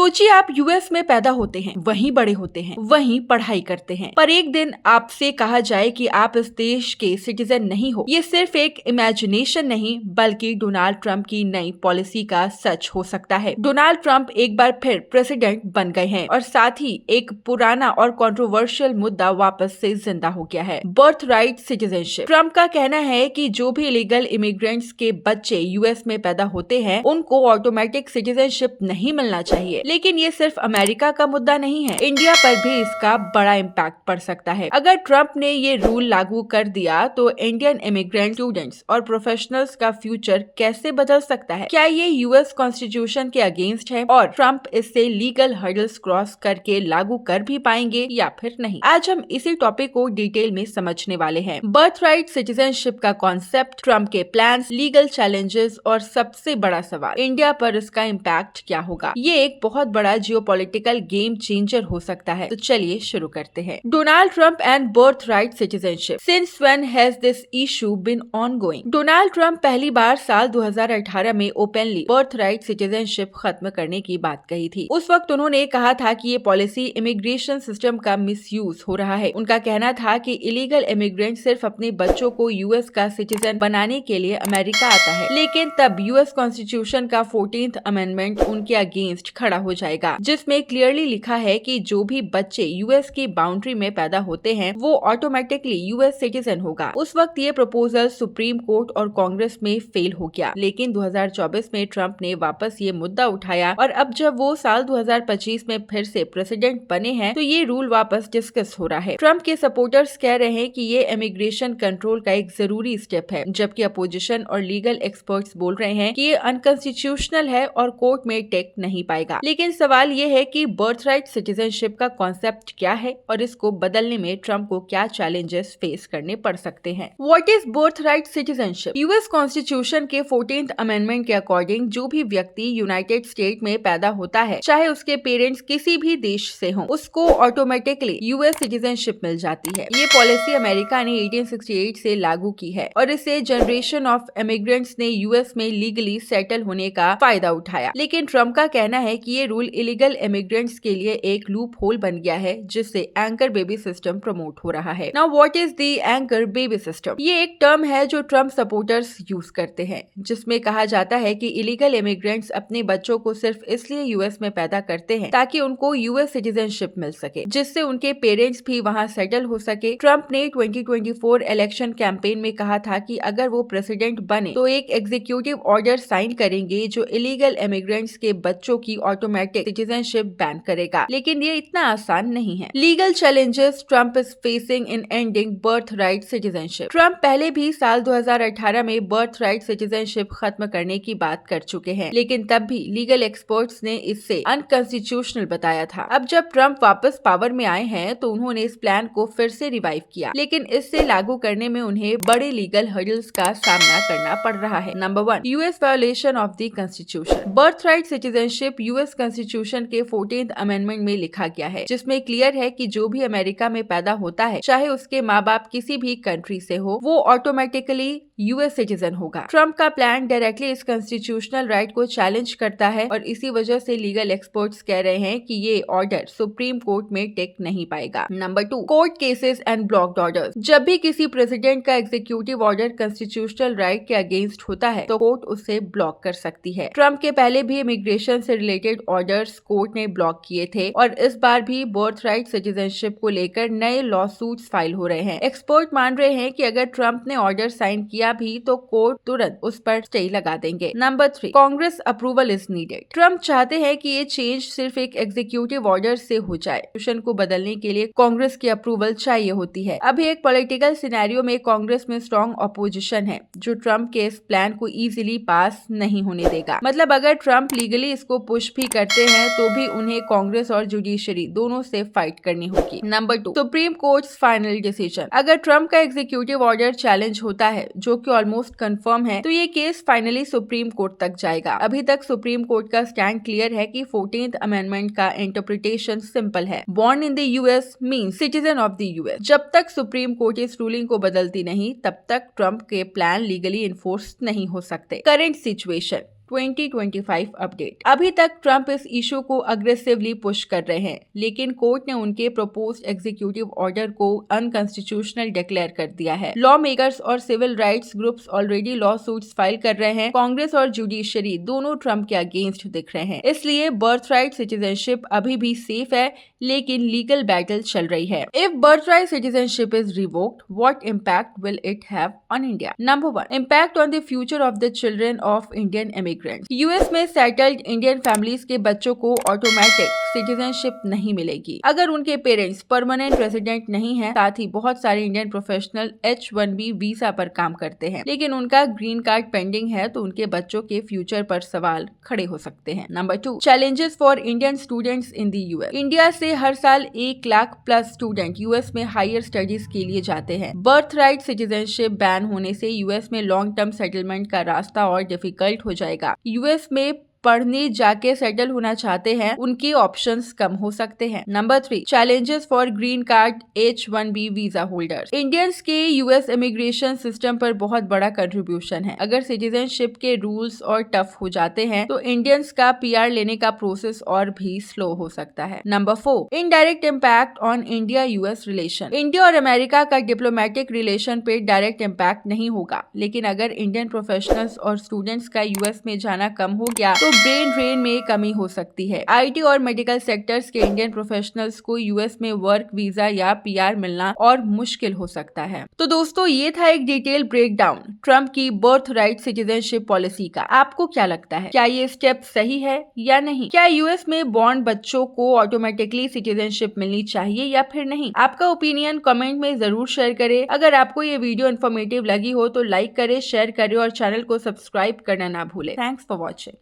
सोचिए आप यूएस में पैदा होते हैं, वहीं बड़े होते हैं, वहीं पढ़ाई करते हैं, पर एक दिन आपसे कहा जाए कि आप इस देश के सिटीजन नहीं हो। ये सिर्फ एक इमेजिनेशन नहीं बल्कि डोनाल्ड ट्रंप की नई पॉलिसी का सच हो सकता है। डोनाल्ड ट्रंप एक बार फिर प्रेसिडेंट बन गए हैं और साथ ही एक पुराना और कंट्रोवर्शियल मुद्दा वापस से जिंदा हो गया है, बर्थ राइट सिटीजनशिप। ट्रंप का कहना है कि जो भी इलीगल इमिग्रेंट्स के बच्चे यूएस में पैदा होते हैं उनको ऑटोमेटिक सिटीजनशिप नहीं मिलना चाहिए। लेकिन ये सिर्फ अमेरिका का मुद्दा नहीं है, इंडिया पर भी इसका बड़ा इम्पैक्ट पड़ सकता है। अगर ट्रंप ने ये रूल लागू कर दिया तो इंडियन इमिग्रेंट स्टूडेंट्स और प्रोफेशनल्स का फ्यूचर कैसे बदल सकता है? क्या ये यूएस कॉन्स्टिट्यूशन के अगेंस्ट है और ट्रंप इससे लीगल हर्डल्स क्रॉस करके लागू कर भी पाएंगे या फिर नहीं? आज हम इसी टॉपिक को डिटेल में समझने वाले हैं। बर्थ राइट सिटीजनशिप का कॉन्सेप्ट, ट्रंप के प्लान्स, लीगल चैलेंजेस और सबसे बड़ा सवाल, इंडिया पर इसका इम्पैक्ट क्या होगा? ये एक बहुत बड़ा जियोपॉलिटिकल गेम चेंजर हो सकता है। तो चलिए शुरू करते हैं। Donald Trump and birthright citizenship, since when has this issue been ongoing? Donald Trump पहली बार साल 2018 में ओपनली बर्थ राइट सिटीजनशिप खत्म करने की बात कही थी। उस वक्त उन्होंने कहा था कि ये पॉलिसी इमिग्रेशन सिस्टम का मिसयूज हो रहा है। उनका कहना था कि इलीगल इमिग्रेंट सिर्फ अपने बच्चों को यूएस का सिटीजन बनाने के लिए अमेरिका आता है, लेकिन तब यूएस कॉन्स्टिट्यूशन का 14th अमेंडमेंट उनके अगेंस्ट खड़ा हो जाएगा, जिसमें क्लियरली लिखा है कि जो भी बच्चे यूएस की बाउंड्री में पैदा होते हैं वो ऑटोमेटिकली यूएस सिटीजन होगा। उस वक्त ये प्रपोजल सुप्रीम कोर्ट और कांग्रेस में फेल हो गया, लेकिन 2024 में ट्रंप ने वापस ये मुद्दा उठाया और अब जब वो साल 2025 में फिर से प्रेसिडेंट बने हैं तो ये रूल वापस डिस्कस हो रहा है। ट्रंप के सपोर्टर्स कह रहे हैं कि ये इमिग्रेशन कंट्रोल का एक जरूरी स्टेप है, जबकि अपोजिशन और लीगल एक्सपर्ट्स बोल रहे हैं कि ये अनकॉन्स्टिट्यूशनल है और कोर्ट में टेक नहीं पाएगा। लेकिन सवाल ये है कि बर्थ राइट सिटीजनशिप का कॉन्सेप्ट क्या है और इसको बदलने में ट्रंप को क्या चैलेंजेस फेस करने पड़ सकते हैं। What is birth right citizenship? US constitution के 14th अमेंडमेंट के अकॉर्डिंग जो भी व्यक्ति यूनाइटेड स्टेट में पैदा होता है, चाहे उसके पेरेंट्स किसी भी देश से हों, उसको ऑटोमेटिकली यूएस सिटीजनशिप मिल जाती है। ये पॉलिसी अमेरिका ने 1868 से लागू की है और इससे जनरेशन ऑफ इमिग्रेंट्स ने यूएस में लीगली सेटल होने का फायदा उठाया। लेकिन ट्रंप का कहना है कि ये रूल इलीगल इमिग्रेंट्स के लिए एक लूप होल बन गया है, जिससे एंकर बेबी सिस्टम प्रमोट हो रहा है। Now what is the anchor baby system? ये एक टर्म है जो ट्रंप सपोर्टर्स यूज करते हैं, जिसमें कहा जाता है कि इलीगल इमिग्रेंट्स अपने बच्चों को सिर्फ इसलिए यूएस में पैदा करते हैं ताकि उनको यूएस सिटीजनशिप मिल सके, जिससे उनके पेरेंट्स भी वहां सेटल हो सके। ट्रंप ने 2024 इलेक्शन कैंपेन में कहा था कि अगर वो प्रेसिडेंट बने तो एक एग्जीक्यूटिव ऑर्डर साइन करेंगे जो इलीगल इमिग्रेंट्स के बच्चों की ऑटोमेटिक सिटीजनशिप बैन करेगा। लेकिन ये इतना आसान नहीं है। Legal challenges Trump is facing in ending birth right citizenship. Trump पहले भी साल 2018 में बर्थ राइट सिटीजनशिप खत्म करने की बात कर चुके हैं, लेकिन तब भी लीगल एक्सपर्ट्स ने इससे अनकॉन्स्टिट्यूशनल बताया था। अब जब ट्रंप वापस पावर में आए हैं तो उन्होंने इस प्लान को फिर से रिवाइव किया, लेकिन इससे लागू करने में उन्हें बड़े लीगल हर्डल्स का सामना करना पड़ रहा है। Number 1, US violation of the constitution. Birth right citizenship US constitution के 14th अमेंडमेंट में लिखा गया है, जिसमें क्लियर है कि जो भी अमेरिका में पैदा होता है, चाहे उसके माँ बाप किसी भी कंट्री से हो, वो ऑटोमेटिकली यूएस सिटीजन होगा। ट्रंप का प्लान डायरेक्टली इस कॉन्स्टिट्यूशनल राइट को चैलेंज करता है और इसी वजह से लीगल एक्सपर्ट्स कह रहे हैं कि ये ऑर्डर सुप्रीम कोर्ट में टेक नहीं पाएगा। Number 2, court cases and blocked orders. जब भी किसी प्रेसिडेंट का एग्जीक्यूटिव ऑर्डर कॉन्स्टिट्यूशनल राइट के अगेंस्ट होता है तो कोर्ट उसे ब्लॉक कर सकती है। ट्रंप के पहले भी इमिग्रेशन से रिलेटेड ऑर्डर्स कोर्ट ने ब्लॉक किए थे और इस बार भी बर्थ राइट सिटीजनशिप को लेकर नए लॉ सूट्स फाइल हो रहे हैं। एक्सपर्ट मान रहे हैं कि अगर ट्रंप ने ऑर्डर साइन किया भी तो कोर्ट तुरंत उस पर स्टे लगा देंगे। Number 3, Congress approval is needed. Trump चाहते हैं कि ये चेंज सिर्फ एक एग्जीक्यूटिव ऑर्डर से हो जाए। कॉन्स्टिट्यूशन को बदलने के लिए कांग्रेस की अप्रूवल चाहिए होती है। अभी एक पॉलिटिकल सिनेरियो में कांग्रेस में स्ट्रॉन्ग अपोजिशन है जो ट्रंप के इस प्लान को इजीली पास नहीं होने देगा। मतलब अगर ट्रंप लीगली इसको पुश भी करते हैं तो भी उन्हें कांग्रेस और जुडिशरी दोनों से फाइट करनी होगी। Number 2, supreme court final decision. अगर ट्रंप का एग्जीक्यूटिव ऑर्डर चैलेंज होता है, जो कि ऑलमोस्ट कंफर्म है, तो ये केस फाइनली सुप्रीम कोर्ट तक जाएगा। अभी तक सुप्रीम कोर्ट का स्टैंड क्लियर है कि 14th अमेंडमेंट का इंटरप्रिटेशन सिंपल है, born in the US means citizen of the US. जब तक सुप्रीम कोर्ट इस रूलिंग को बदलती नहीं, तब तक ट्रंप के प्लान लीगली इन्फोर्स नहीं हो सकते। Current situation, 2025 update. अभी तक ट्रंप इस इशू को अग्रेसिवली पुश कर रहे हैं, लेकिन कोर्ट ने उनके प्रपोज्ड एग्जीक्यूटिव ऑर्डर को अनकॉन्स्टिट्यूशनल डिक्लेयर कर दिया है। लॉ मेकर्स और civil rights groups already lawsuits file कर रहे हैं। कांग्रेस और जुडिशरी दोनों ट्रंप के अगेंस्ट दिख रहे हैं। इसलिए बर्थराइट सिटीजनशिप अभी भी सेफ है, लेकिन लीगल बैटल चल रही है। If birthright citizenship is revoked, what impact will it have on India? Number 1, impact on the future of the children of Indian immigrants. US में सेटल्ड इंडियन फैमिलीज के बच्चों को ऑटोमेटिक सिटीजनशिप नहीं मिलेगी अगर उनके पेरेंट्स परमानेंट रेजिडेंट नहीं है। साथ ही बहुत सारे इंडियन प्रोफेशनल H-1B वीजा पर काम करते हैं, लेकिन उनका ग्रीन कार्ड पेंडिंग है, तो उनके बच्चों के फ्यूचर पर सवाल खड़े हो सकते हैं। Number 2, challenges for Indian students in the US. India से हर साल 1 लाख प्लस स्टूडेंट यूएस में हायर स्टडीज के लिए जाते हैं। बर्थ राइट सिटीजनशिप बैन होने से यूएस में लॉन्ग टर्म सेटलमेंट का रास्ता और डिफिकल्ट हो जाएगा। यूएस में पढ़ने जाके सेटल होना चाहते हैं, उनके ऑप्शंस कम हो सकते हैं। Number 3, challenges for green card H-1B visa holders. Indians के यूएस इमिग्रेशन सिस्टम पर बहुत बड़ा कंट्रीब्यूशन है। अगर सिटीजनशिप के रूल्स और टफ हो जाते हैं, तो इंडियंस का PR लेने का प्रोसेस और भी स्लो हो सकता है। Number 4, indirect impact on India US relation. India और अमेरिका का डिप्लोमेटिक रिलेशन पे डायरेक्ट इम्पैक्ट नहीं होगा, लेकिन अगर इंडियन प्रोफेशनल्स और स्टूडेंट्स का यूएस में जाना कम हो गया तो ब्रेन ड्रेन में कमी हो सकती है। IT और मेडिकल सेक्टर्स के इंडियन प्रोफेशनल्स को यूएस में वर्क वीजा या PR मिलना और मुश्किल हो सकता है। तो दोस्तों, ये था एक डिटेल ब्रेकडाउन ट्रंप की बर्थ राइट सिटीजनशिप पॉलिसी का। आपको क्या लगता है, क्या ये स्टेप सही है या नहीं? क्या यूएस में बॉर्न बच्चों को ऑटोमेटिकली सिटीजनशिप मिलनी चाहिए या फिर नहीं? आपका ओपिनियन कमेंट में जरूर शेयर करें। अगर आपको ये वीडियो इन्फॉर्मेटिव लगी हो तो लाइक करें, शेयर करें और चैनल को सब्सक्राइब करना ना भूलें। Thanks for watching.